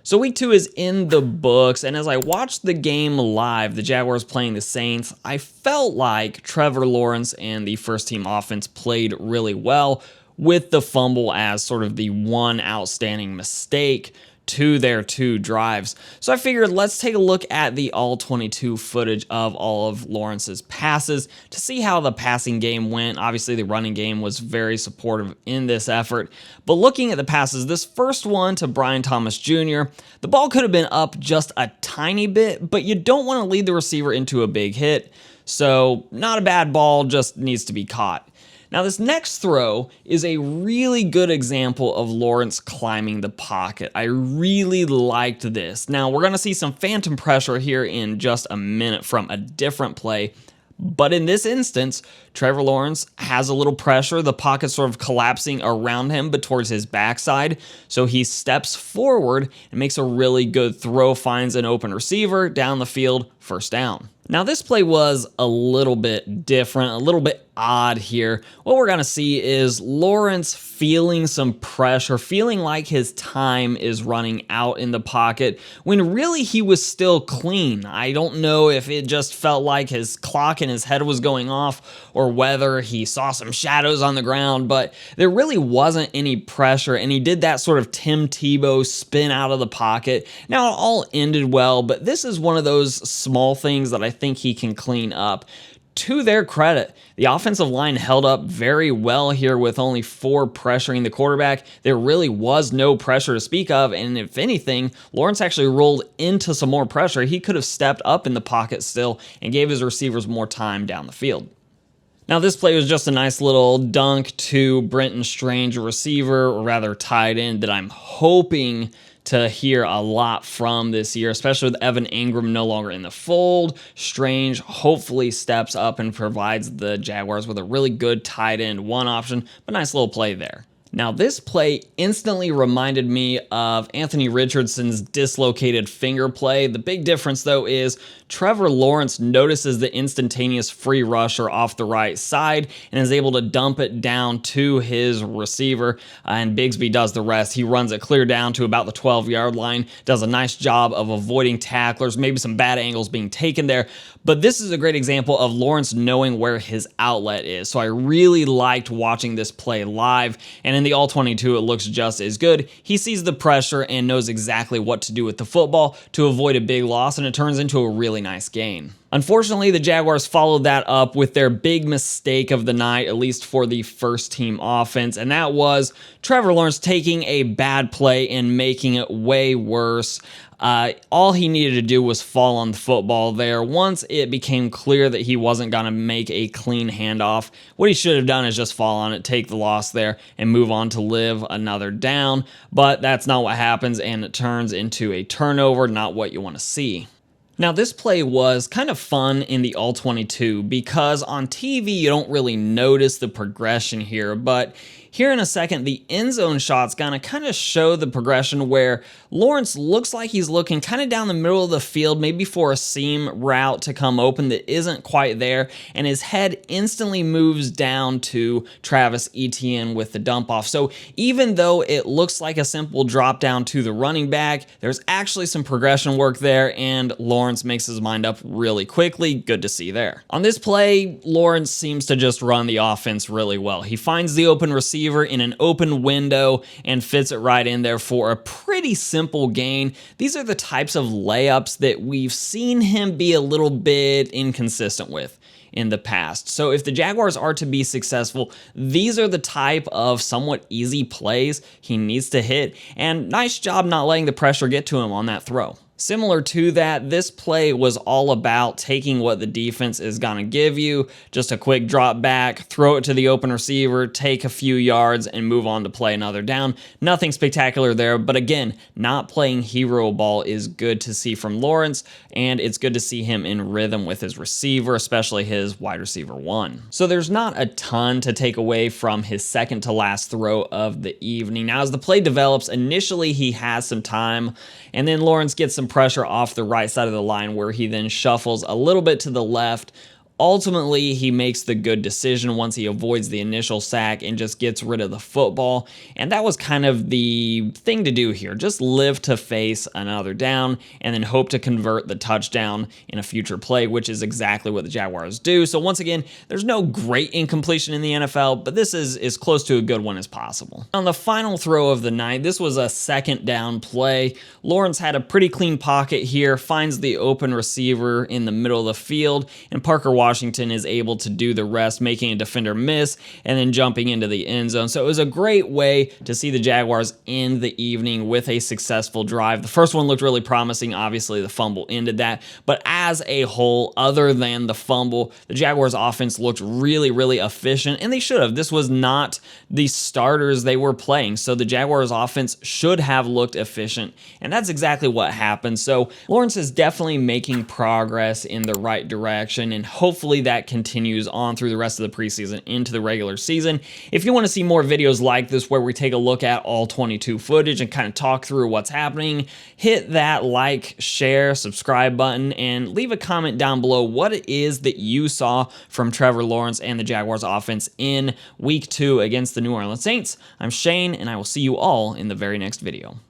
So week 2 is in the books, and as I watched the game live, the Jaguars playing the Saints, I felt like Trevor Lawrence and the first team offense played really well, with the fumble as sort of the one outstanding mistake to their 2 drives. So I figured let's take a look at the all 22 footage of all of Lawrence's passes to see how the passing game went. Obviously the running game was very supportive in this effort, but looking at the passes, this first one to Brian Thomas Jr., the ball could have been up just a tiny bit, but you don't want to lead the receiver into a big hit. So not a bad ball, just needs to be caught. Now this next throw is a really good example of Lawrence climbing the pocket. I really liked this. Now we're going to see some phantom pressure here in just a minute from a different play. But in this instance, Trevor Lawrence has a little pressure, the pocket sort of collapsing around him but towards his backside. So he steps forward and makes a really good throw, finds an open receiver down the field, first down. Now this play was a little bit different, a little bit odd here. What we're going to see is Lawrence feeling some pressure, feeling like his time is running out in the pocket when really he was still clean. I don't know if it just felt like his clock in his head was going off or whether he saw some shadows on the ground, but there really wasn't any pressure, and he did that sort of Tim Tebow spin out of the pocket. Now it all ended well, but this is one of those small things that I think he can clean up. To their credit, the offensive line held up very well here with only 4 pressuring the quarterback. There really was no pressure to speak of, and if anything, Lawrence actually rolled into some more pressure. He could have stepped up in the pocket still and gave his receivers more time down the field. Now this play was just a nice little dunk to Brenton Strange, a receiver, or rather tight end, that I'm hoping to hear a lot from this year, especially with Evan Ingram no longer in the fold. Strange hopefully steps up and provides the Jaguars with a really good tight end one option, but nice little play there. Now this play instantly reminded me of Anthony Richardson's dislocated finger play. The big difference though is Trevor Lawrence notices the instantaneous free rusher off the right side and is able to dump it down to his receiver, and Bigsby does the rest. He runs it clear down to about the 12-yard line, does a nice job of avoiding tacklers, maybe some bad angles being taken there, but this is a great example of Lawrence knowing where his outlet is. So I really liked watching this play live, and in the all-22 it looks just as good. He sees the pressure and knows exactly what to do with the football to avoid a big loss, and it turns into a really nice gain. Unfortunately, the Jaguars followed that up with their big mistake of the night, at least for the first team offense, and that was Trevor Lawrence taking a bad play and making it way worse. All he needed to do was fall on the football there. Once it became clear that he wasn't going to make a clean handoff, what he should have done is just fall on it, take the loss there, and move on to live another down. But that's not what happens, and it turns into a turnover, not what you want to see. Now this play was kind of fun in the all-22 because on TV you don't really notice the progression here, but here in a second, the end zone shot's gonna kind of show the progression where Lawrence looks like he's looking kind of down the middle of the field, maybe for a seam route to come open that isn't quite there, and his head instantly moves down to Travis Etienne with the dump off. So even though it looks like a simple drop down to the running back, there's actually some progression work there, and Lawrence makes his mind up really quickly. Good to see there. On this play, Lawrence seems to just run the offense really well. He finds the open receiver in an open window and fits it right in there for a pretty simple gain. These are the types of layups that we've seen him be a little bit inconsistent with in the past. So if the Jaguars are to be successful, these are the type of somewhat easy plays he needs to hit, and nice job not letting the pressure get to him on that throw. Similar to that, this play was all about taking what the defense is going to give you, just a quick drop back, throw it to the open receiver, take a few yards, and move on to play another down. Nothing spectacular there, but again, not playing hero ball is good to see from Lawrence, and it's good to see him in rhythm with his receiver, especially his wide receiver one. So there's not a ton to take away from his second to last throw of the evening. Now, as the play develops, initially he has some time, and then Lawrence gets some pressure off the right side of the line where he then shuffles a little bit to the left, Ultimately, he makes the good decision once he avoids the initial sack and just gets rid of the football. And that was kind of the thing to do here. Just live to face another down and then hope to convert the touchdown in a future play, which is exactly what the Jaguars do. So once again, there's no great incompletion in the NFL, but this is as close to a good one as possible. On the final throw of the night, this was a second down play. Lawrence had a pretty clean pocket here, finds the open receiver in the middle of the field, and Parker Washington is able to do the rest, making a defender miss and then jumping into the end zone. So it was a great way to see the Jaguars end the evening with a successful drive. The first one looked really promising. Obviously, the fumble ended that. But as a whole, other than the fumble, the Jaguars offense looked really, really efficient, and they should have. This was not the starters they were playing, so the Jaguars offense should have looked efficient, and that's exactly what happened. So Lawrence is definitely making progress in the right direction, and hopefully that continues on through the rest of the preseason into the regular season. If you want to see more videos like this where we take a look at all 22 footage and kind of talk through what's happening, hit that like, share, subscribe button, and leave a comment down below what it is that you saw from Trevor Lawrence and the Jaguars offense in week 2 against the New Orleans Saints. I'm Shane, and I will see you all in the very next video.